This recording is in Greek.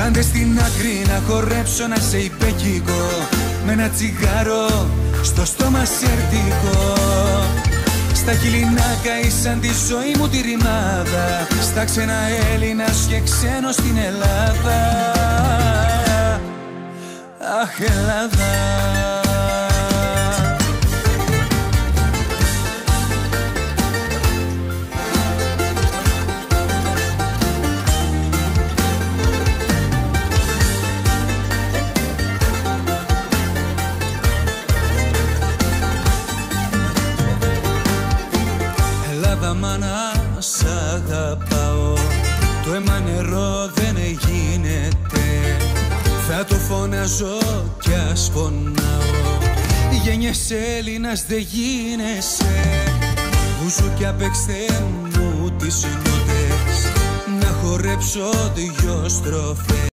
Άντε στην άκρη να χορέψω, να σε υπέκικο, με ένα τσιγάρο στο στόμα σερτικό. Στα χειλινά καίσαν τη ζωή μου τη ρημάδα, στα ξένα Έλληνας και ξένος στην Ελλάδα. Αχ, Ελλάδα. Ελλάδα μάνα, σ' αγαπάω, το αίμα νερό δεν γίνεται. Θα το φωνάζω κι ας πονάω, γένιες Έλληνας δεν γίνεσαι. Μπουζούκια παίξτε μου τις νότες, να χορέψω δυο στροφές.